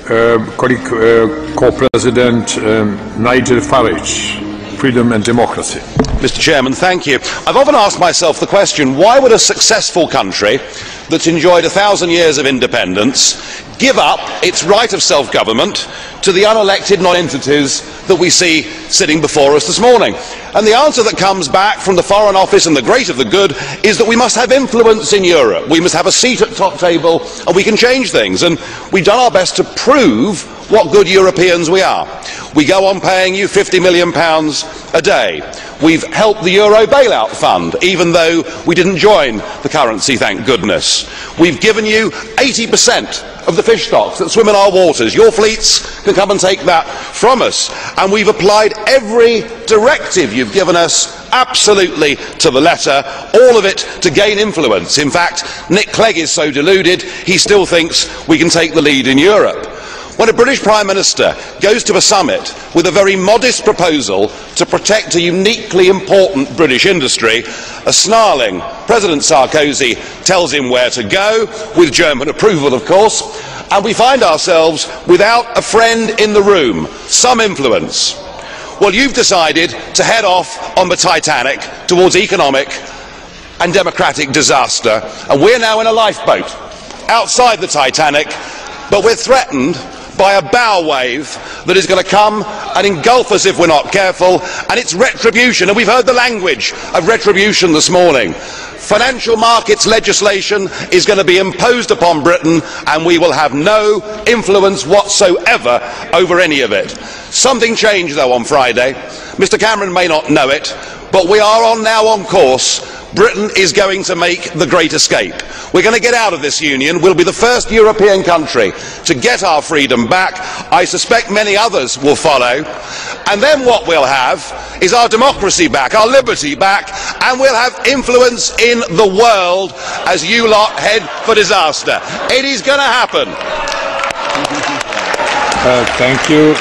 colleague co-president Nigel Farage, Freedom and Democracy. Mr. Chairman, thank you. I've often asked myself the question, why would a successful country that's enjoyed 1,000 years of independence give up its right of self-government to the unelected non-entities that we see sitting before us this morning? And the answer that comes back from the Foreign Office and the great of the good is that we must have influence in Europe. We must have a seat at the top table and we can change things. And we've done our best to prove what good Europeans we are. We go on paying you £50 million a day. We've helped the Euro bailout fund, even though we didn't join the currency, thank goodness. We've given you 80% of the fish stocks that swim in our waters. Your fleets can come and take that from us. And we've applied every directive you've given us absolutely to the letter, all of it to gain influence. In fact, Nick Clegg is so deluded, he still thinks we can take the lead in Europe. When a British Prime Minister goes to a summit with a very modest proposal to protect a uniquely important British industry, a snarling President Sarkozy tells him where to go, with German approval of course, and we find ourselves without a friend in the room, some influence. Well, you've decided to head off on the Titanic towards economic and democratic disaster, and we're now in a lifeboat outside the Titanic, but we're threatened by a bow wave that is going to come and engulf us if we're not careful, and it's retribution, and we've heard the language of retribution this morning. Financial markets legislation is going to be imposed upon Britain, and we will have no influence whatsoever over any of it. Something changed though on Friday. Mr. Cameron may not know it, but we are now on course. Britain is going to make the great escape. We're going to get out of this union. We'll be the first European country to get our freedom back. I suspect many others will follow. And then what we'll have is our democracy back, our liberty back, and we'll have influence in the world as you lot head for disaster. It is going to happen. Thank you.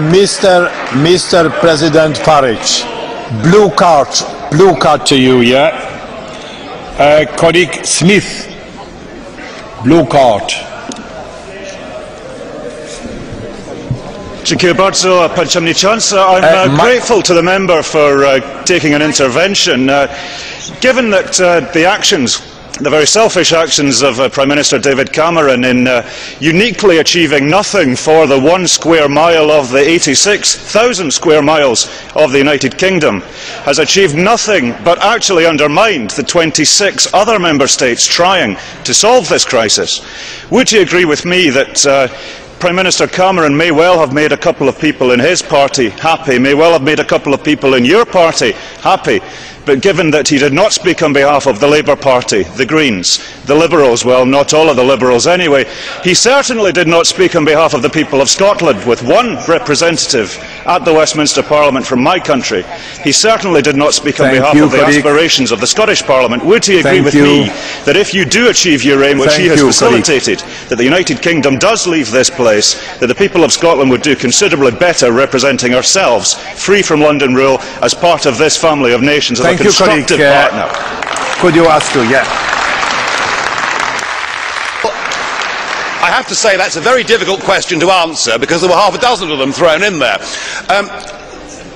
Mr. President Farage, blue card to you, yeah? Colleague Smith, blue card. Dziękuję bardzo, Panie Przewodniczący. I'm grateful to the member for taking an intervention. Given that the very selfish actions of Prime Minister David Cameron in uniquely achieving nothing for the 1 square mile of the 86,000 square miles of the United Kingdom, has achieved nothing but actually undermined the 26 other member states trying to solve this crisis. Would you agree with me that Prime Minister Cameron may well have made a couple of people in his party happy, may well have made a couple of people in your party happy, but given that he did not speak on behalf of the Labour Party, the Greens, the Liberals, well, not all of the Liberals anyway, he certainly did not speak on behalf of the people of Scotland, with one representative at the Westminster Parliament from my country. He certainly did not speak on behalf of the aspirations of the Scottish Parliament. Would he agree with me that if you do achieve your aim, which he has facilitated, that the United Kingdom does leave this place, that the people of Scotland would do considerably better representing ourselves, free from London rule, as part of this family of nations, as a constructive partner? Could you ask to, yeah? I have to say that's a very difficult question to answer because there were half a dozen of them thrown in there.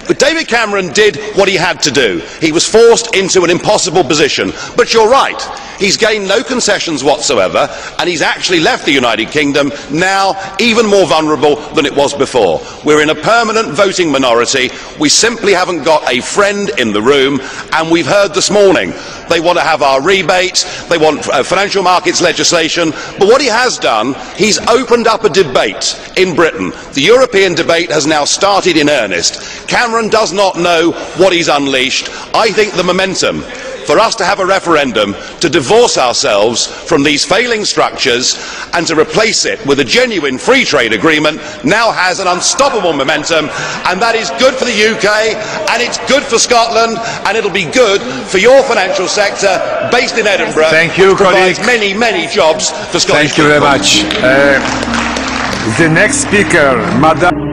But David Cameron did what he had to do. He was forced into an impossible position. But you're right, he's gained no concessions whatsoever, and he's actually left the United Kingdom now even more vulnerable than it was before. We're in a permanent voting minority. We simply haven't got a friend in the room, and we've heard this morning they want to have our rebate, they want financial markets legislation, but what he has done, he's opened up a debate in Britain. The European debate has now started in earnest. Cameron does not know what he's unleashed. I think the momentum for us to have a referendum to divorce ourselves from these failing structures and to replace it with a genuine free trade agreement now has an unstoppable momentum, and that is good for the UK, and it's good for Scotland, and it'll be good for your financial sector based in Edinburgh. Thank you, which provides many, many jobs for Scottish people. Thank you very much. The next speaker, Madam.